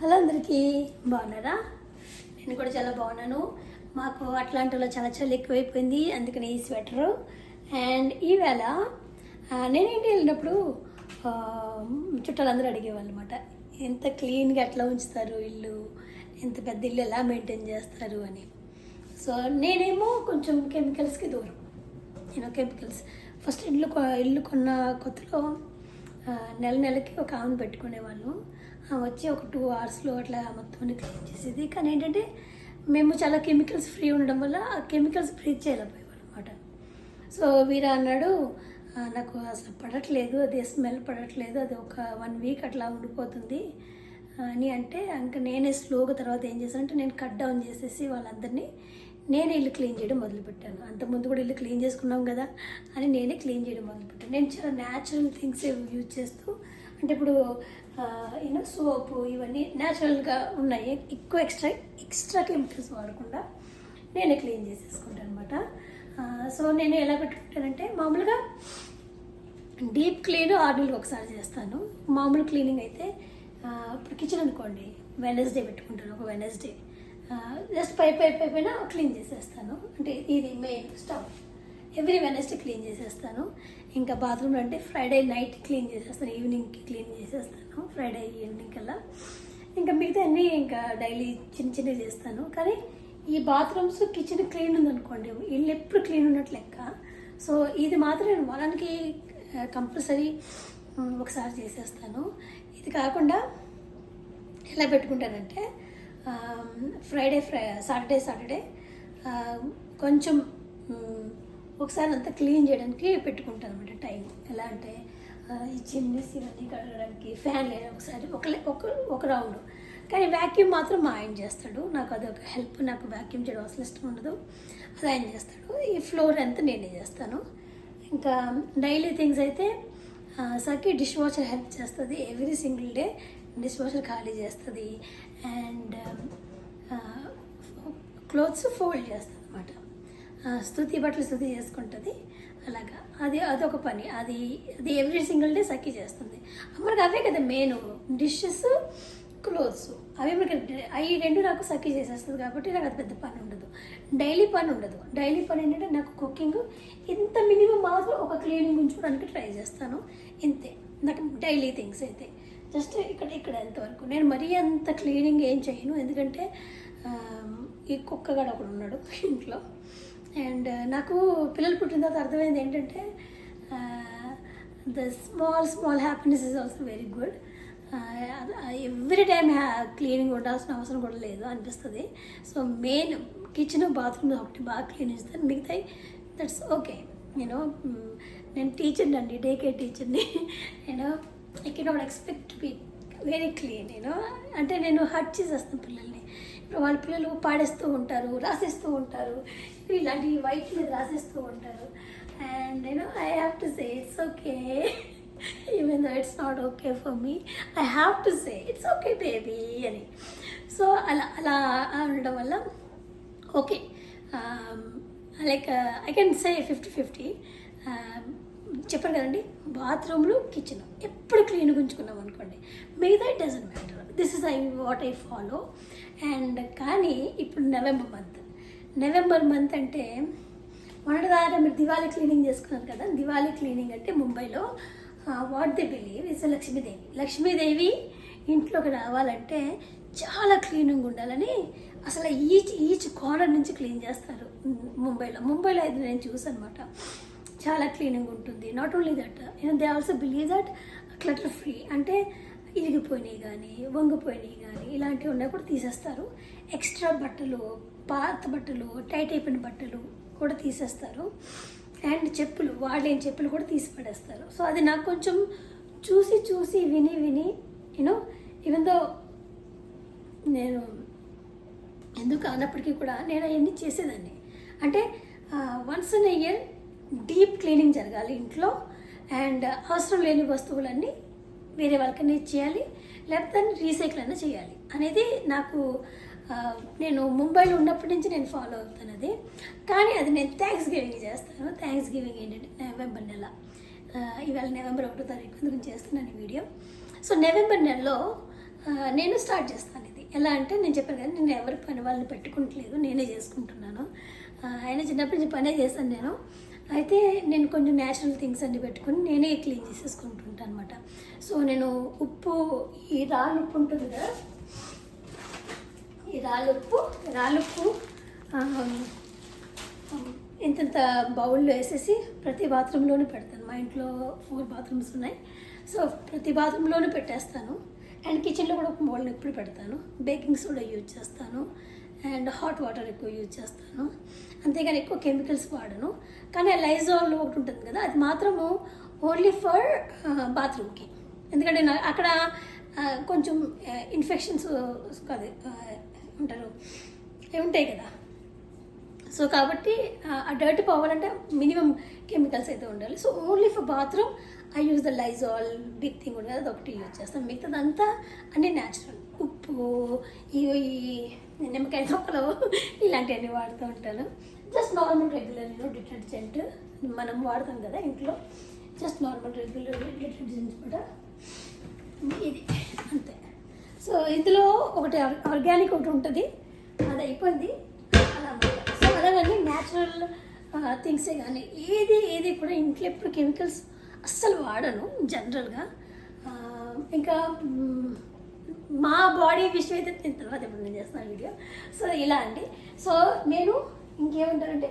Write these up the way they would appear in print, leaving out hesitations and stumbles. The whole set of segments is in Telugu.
హలో అందరికీ, బాగున్నారా? నేను కూడా చాలా బాగున్నాను. మాకు అట్లాంటిలో చాలా చలి ఎక్కువైపోయింది, అందుకని ఈ స్వెటరు. అండ్ ఈవేళ నేను ఇంటికి వెళ్ళినప్పుడు చుట్టాలందరూ అడిగేవాళ్ళు అనమాట, ఎంత క్లీన్గా ఎట్లా ఉంచుతారు ఇల్లు, ఎంత పెద్ద ఇల్లు ఎలా మెయింటైన్ చేస్తారు అని. సో నేనేమో కొంచెం కెమికల్స్కి దూరం. కెమికల్స్ ఫస్ట్ ఇల్లు కొన్న కొత్తలో నెలకి ఒక ఆమెను పెట్టుకునేవాళ్ళు. వచ్చి ఒక 2 అవర్స్లో అట్లా మొత్తం క్లీన్ చేసేది. కానీ ఏంటంటే మేము చాలా కెమికల్స్ ఫ్రీ ఉండడం వల్ల ఆ కెమికల్స్ బ్రీత్ చేయలేకపోయేవాళ్ళం అనమాట. సో వీరా అన్నాడు, నాకు అసలు పడట్లేదు, అది స్మెల్ పడట్లేదు, అది ఒక 1 వీక్ అట్లా ఉండిపోతుంది అని అంటే, ఇంకా నేనే స్లోగా తర్వాత ఏం చేశానంటే నేను కట్ డౌన్ చేసేసి వాళ్ళందరినీ నేనే ఇల్లు క్లీన్ చేయడం మొదలుపెట్టాను. అంతకుముందు కూడా ఇల్లు క్లీన్ చేసుకున్నాం కదా అని నేనే క్లీన్ చేయడం మొదలుపెట్టాను. నేను చాలా న్యాచురల్ థింగ్స్ యూజ్ చేస్తూ, అంటే ఇప్పుడు సోపు ఇవన్నీ న్యాచురల్గా ఉన్నాయి, ఎక్కువ ఎక్స్ట్రా కెమికల్స్ వాడకుండా నేనే క్లీన్ చేసేసుకుంటాను అనమాట. సో నేను ఎలా పెట్టుకుంటానంటే, మామూలుగా డీప్ క్లీన్ 6 నెలలకు ఒకసారి చేస్తాను. మామూలు క్లీనింగ్ అయితే ఇప్పుడు కిచెన్ అనుకోండి, వెనస్డే పెట్టుకుంటాను. ఒక వెనస్డే జస్ట్ పైన క్లీన్ చేసేస్తాను. అంటే ఇది main stove every Wednesday clean చేసేస్తాను. ఇంకా బాత్రూమ్లో అంటే ఫ్రైడే నైట్ క్లీన్ చేసేస్తాను, ఈవినింగ్కి క్లీన్ చేసేస్తాను, ఫ్రైడే ఈవినింగ్ కల్లా. ఇంకా మిగతా అన్నీ ఇంకా డైలీ చిన్నవి చేస్తాను. కానీ ఈ బాత్రూమ్స్ కిచెన్ క్లీన్ ఉందనుకోండి, ఇల్లు ఎప్పుడు క్లీన్ ఉన్నట్లు లెక్క. సో ఇది మాత్రం నేను వారానికి కంపల్సరీ ఒకసారి చేసేస్తాను. ఇది కాకుండా ఎలా పెట్టుకుంటానంటే, సాటర్డే కొంచెం ఒకసారి అంతా క్లీన్ చేయడానికి పెట్టుకుంటాను అనమాట టైం. ఎలా అంటే ఈ చిమ్నీస్ ఇవన్నీ కడగడానికి, ఫ్యాన్ లేదా ఒకసారి ఒక రౌండ్. కానీ వ్యాక్యూమ్ మాత్రం మా ఆయన చేస్తాడు, నాకు అదొక హెల్ప్. నాకు వ్యాక్యూమ్ చేయడం అసలు ఇష్టం ఉండదు, అది ఆయన చేస్తాడు. ఈ ఫ్లోర్ అంతా నేనే చేస్తాను. ఇంకా డైలీ థింగ్స్ అయితే సఖి డిష్ వాషర్ హెల్ప్ చేస్తుంది. Every single day dish washer ఖాళీ చేస్తుంది. అండ్ క్లోత్స్ ఫోల్డ్ చేస్తుంది అనమాట. బట్టలు స్థుతి చేసుకుంటుంది. అలాగా అదొక పని. అది ఎవ్రీ సింగిల్ డే సఖి చేస్తుంది. మనకి అవే కదా మెయిన్, డిషెస్ క్లోత్స్ అవి మనకి అవి రెండు నాకు సఖి చేసేస్తుంది. కాబట్టి నాకు అది పెద్ద పని ఉండదు, డైలీ పని ఉండదు. డైలీ పని ఏంటంటే నాకు కుకింగ్, ఇంత మినిమం మాత్రం ఒక క్లీనింగ్ ఉంచుకోవడానికి ట్రై చేస్తాను, ఇంతే నాకు డైలీ థింగ్స్ అయితే. జస్ట్ ఇక్కడ ఎంతవరకు నేను మరీ అంత క్లీనింగ్ ఏం చేయను, ఎందుకంటే ఈ కుక్కగాడు ఒకడు ఉన్నాడు ఇంట్లో. అండ్ నాకు పిల్లలు పుట్టిన తర్వాత అర్థమైంది ఏంటంటే, the small happiness is also very good. Every time cleaning ఉండాల్సిన అవసరం కూడా లేదు అనిపిస్తుంది. సో మెయిన్ కిచెన్ బాత్రూమ్ ఒకటి బాగా క్లీన్ చేస్తాను, మిగతాయి దట్స్ ఓకే. నేను టీచర్ని అండి, డే కేర్ టీచర్ని. I cannot expect to be very clean. అంటే నేను హర్ట్ చేసేస్తాను పిల్లల్ని. ఇప్పుడు వాళ్ళ పిల్లలు పాడేస్తూ ఉంటారు, రాసేస్తూ ఉంటారు, ఇలాంటి వైట్ మీద రాసేస్తూ ఉంటారు. And I have to say it's okay, even though it's not okay for me, I have to say it's okay baby అని. సో అలా ఉండడం వల్ల okay, like I can say 50-50. చెప్పారు కదండి, బాత్రూమ్లు కిచెన్ ఎప్పుడు క్లీన్గా ఉంచుకున్నాం అనుకోండి, మిగతా it doesn't matter. This is what I follow. And కానీ ఇప్పుడు నవంబర్ మంత్ అంటే మొన్నటిదాకా మీరు దివాళీ క్లీనింగ్ చేసుకున్నారు కదా. దివాళీ క్లీనింగ్ అంటే ముంబైలో what they believe is Lakshmidevi ఇంట్లోకి రావాలంటే చాలా క్లీనింగ్ ఉండాలని అసలు ఈచ్ కార్నర్ నుంచి క్లీన్ చేస్తారు ముంబైలో అయితే నేను చూసాను అనమాట. చాలా క్లీనింగ్ ఉంటుంది. Not only that, they also believe that clutter free, అంటే ఇరిగిపోయినాయి కానీ వంగిపోయినాయి కానీ ఇలాంటివి ఉన్నా కూడా తీసేస్తారు. ఎక్స్ట్రా బట్టలు, పాత బట్టలు, టైట్ అయిపోయిన బట్టలు కూడా తీసేస్తారు. అండ్ చెప్పులు, వాడలేని చెప్పులు కూడా తీసి పడేస్తారు. సో అది నాకు కొంచెం చూసి విని ఈవెన్ దో నేను ఎందుకు అన్నప్పటికీ కూడా నేను అవన్నీ చేసేదాన్ని. అంటే once in a year deep cleaning జరగాలి ఇంట్లో. అండ్ అవసరం లేని వస్తువులన్నీ వేరే వాళ్ళకన్నా ఇచ్చేయాలి, లేకపోతే దాన్ని రీసైకిల్ అయినా చేయాలి అనేది నాకు, నేను ముంబైలో ఉన్నప్పటి నుంచి నేను ఫాలో అవుతాను అది. కానీ అది నేను థ్యాంక్స్ గివింగ్ చేస్తాను. థ్యాంక్స్ గివింగ్ ఏంటంటే నవంబర్ నెల, ఇవాళ నవంబర్ 1వ తారీఖు గురించి చేస్తున్నాను ఈ వీడియో. సో నవంబర్ నెలలో నేను స్టార్ట్ చేస్తాను ఇది. ఎలా అంటే నేను చెప్పాను కదా, నేను ఎవరి పని వాళ్ళని పెట్టుకుంటలేదు, నేనే చేసుకుంటున్నాను. ఆయన చిన్నప్పటి నుంచి పనే చేశాను నేను. అయితే నేను కొంచెం న్యాచురల్ థింగ్స్ అన్ని పెట్టుకొని నేనే క్లీన్ చేసేసుకుంటుంటాను అనమాట. సో నేను ఉప్పు, ఈ రాళ్ళు ఉప్పు ఉంటుంది కదా, ఈ రాళ్ళుప్పు ఇంతంత బౌల్లో వేసేసి ప్రతి బాత్రూంలోనూ పెడతాను. మా ఇంట్లో 4 బాత్రూమ్స్ ఉన్నాయి. సో ప్రతి బాత్రూంలోనూ పెట్టేస్తాను. అండ్ కిచెన్లో కూడా ఒక బౌల్ ఎప్పుడు పెడతాను. బేకింగ్ సోడా యూజ్ చేస్తాను అండ్ హాట్ వాటర్ ఎక్కువ యూజ్ చేస్తాను. అంతేగాని ఎక్కువ కెమికల్స్ వాడను. కానీ లైజాల్ ఒకటి ఉంటుంది కదా, అది మాత్రము ఓన్లీ ఫర్ బాత్రూమ్కి. ఎందుకంటే అక్కడ కొంచెం ఇన్ఫెక్షన్స్ కాదు ఉంటారు ఉంటాయి కదా. సో కాబట్టి ఆ డర్ట్ పోవాలంటే మినిమం కెమికల్స్ అయితే ఉండాలి. So only for bathroom I use the Lysol big thing ఉంటుంది కదా, అది ఒకటి యూజ్ చేస్తాను. మిగతాదంతా అన్నీ న్యాచురల్. ఉప్పు, ఈ నిమ్మకాయ తొక్కలు ఇలాంటివన్నీ వాడుతూ ఉంటాను. జస్ట్ నార్మల్ రెగ్యులర్ డిటర్జెంట్ మనం వాడతాం కదా ఇంట్లో, జస్ట్ నార్మల్ రెగ్యులర్ డిటర్జెంట్ కూడా ఇది అంతే. సో ఇందులో ఒకటి ఆర్గానిక్ ఒకటి ఉంటుంది, అది అయిపోయింది అలా. సో అలాగని న్యాచురల్ థింగ్సే కానీ ఏది కూడా ఇంట్లో ఎప్పుడు కెమికల్స్ అస్సలు వాడను జనరల్గా. ఇంకా మా బాడీ విషయం అయితే దీని తర్వాత ఇప్పుడు నేను చేస్తున్నాను వీడియో. సో ఇలా అండి. సో నేను ఇంకేమంటానంటే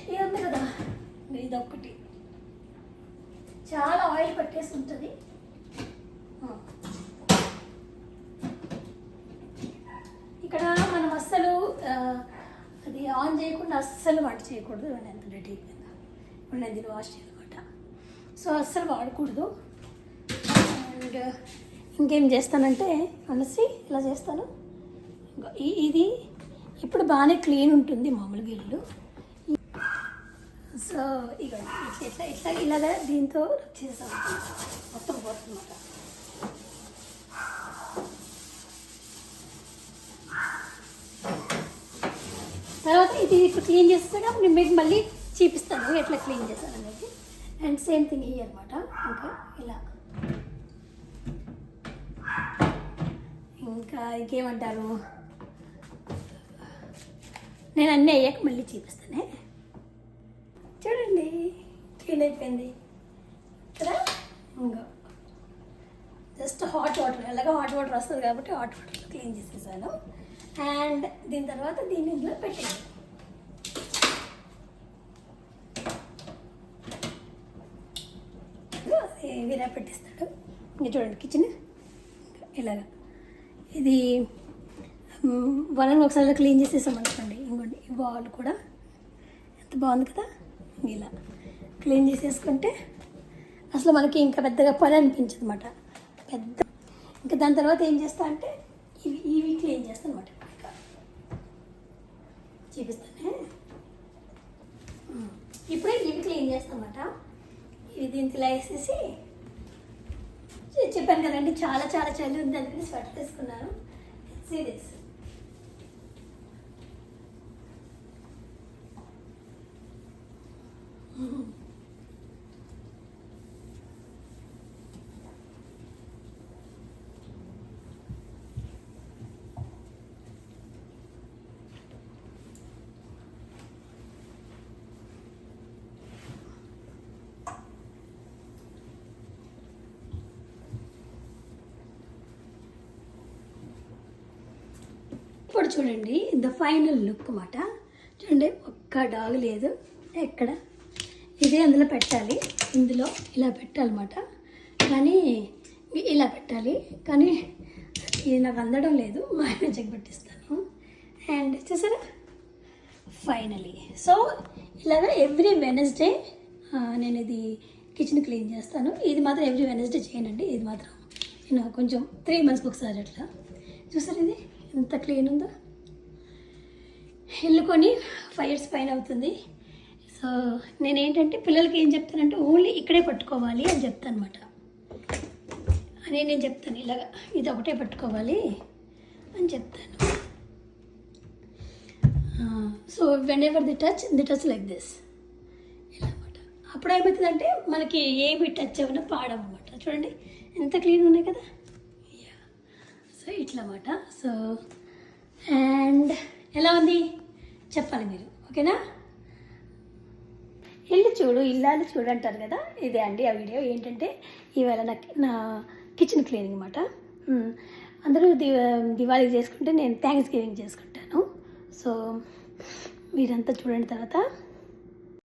ఇది ఉంది కదా, ఇదొక్కటి చాలా ఆయిల్ పట్టేసి ఉంటుంది. ఇక్కడ మనం అస్సలు అది ఆన్ చేయకుండా అస్సలు వంట చేయకూడదు. ఎంత రెడీ అయిపోయిందా, ఇప్పుడు నేను దీన్ని వాష్ చేయాలన్నమాట. సో అస్సలు వాడకూడదు. అండ్ ఇంకేం చేస్తానంటే అనేసి ఇలా చేస్తాను. ఇది ఇప్పుడు బాగానే క్లీన్ ఉంటుంది మామూలుగా ఇల్లు. సో ఇక ఇట్లా ఇలాగా దీంతో చేస్తాను మొత్తం పోతుందన్నమాట. తర్వాత ఇది ఇప్పుడు క్లీన్ చేస్తాగా నేను మీకు మళ్ళీ చూపిస్తాను ఎట్లా క్లీన్ చేస్తాను అనేది. అండ్ సేమ్ థింగ్ ఇవి అనమాట. ఇంకా ఇంకేమంటారు, నేను అన్నీ అయ్యాక మళ్ళీ చూపిస్తానే. చూడండి క్లీన్ అయిపోయింది కదా. ఇంకా జస్ట్ హాట్ వాటర్, ఎలాగో హాట్ వాటర్ వస్తుంది కాబట్టి హాట్ వాటర్లో క్లీన్ చేసేసాను. అండ్ దీని తర్వాత దీన్ని ఇందులో పెట్టేది. వీరా పెట్టిస్తాడు. ఇంకా చూడండి కిచెన్ ఇలాగా. ఇది వాళ్ళని ఒకసారి క్లీన్ చేసేసాం అనుకోండి. ఇంకోండి ఈ వాల్ కూడా ఎంత బాగుంది కదా. ఇలా క్లీన్ చేసేసుకుంటే అసలు మనకి ఇంకా పెద్దగా పని అనిపించదు అనమాట. ఇంకా దాని తర్వాత ఏం చేస్తా అంటే ఇవి క్లీన్ చేస్తాను అనమాట. చూపిస్తానే. ఇప్పుడే ఇవి క్లీన్ చేస్తాను అనమాట. ఇది దీనికి ఇలా వేసేసి చెప్పాను కదండి, చాలా చాలా చలి ఉంది అందుకని స్వెటర్ తీసుకున్నాను. సీరియస్ ఇప్పుడు చూడండి ద ఫైనల్ లుక్ అన్నమాట. చూడండి ఒక్క డాగ్ లేదు ఎక్కడ. ఇదే అందులో పెట్టాలి, ఇందులో ఇలా పెట్టాలన్నమాట. కానీ ఇలా పెట్టాలి, కానీ ఇది నాకు అందడం లేదు. మా ఆయన చెక్ పెట్టిస్తాను. అండ్ చూసారా ఫైనలీ. సో ఇలాగ ఎవ్రీ వెనస్డే నేను ఇది కిచెన్ క్లీన్ చేస్తాను. ఇది మాత్రం ఎవ్రీ వెనస్డే చేయనండి. ఇది మాత్రం నేను కొంచెం 3 months ఒకసారి అట్లా. చూసారు ఇది ఎంత క్లీన్ ఉందో. ఇల్లు కొని 5 years పైన అవుతుంది. సో నేనేంటంటే పిల్లలకి ఏం చెప్తానంటే ఓన్లీ ఇక్కడే పట్టుకోవాలి అని చెప్తాను అనమాట. నేను చెప్తాను ఇలాగ ఇది ఒకటే పట్టుకోవాలి అని చెప్తాను. So when ever the touch like this ఇలా అనమాట. అప్పుడు ఏమవుతుందంటే మనకి ఏమి టచ్ అవ్వనా పాడవన్నమాట. చూడండి ఎంత క్లీన్ ఉన్నాయి కదా. సో ఇట్లా అన్నమాట. సో అండ్ ఎలా ఉంది చెప్పాలి మీరు, ఓకేనా? ఇల్లు చూడు ఇల్లాలు చూడు అంటారు కదా, ఇదే అండి ఆ వీడియో. ఏంటంటే ఇవాళ నా కిచెన్ క్లీనింగ్ అన్నమాట. అందరూ దివాళీ చేసుకుంటే నేను థ్యాంక్స్ గివింగ్ చేసుకుంటాను. సో మీరంతా చూడండి తర్వాత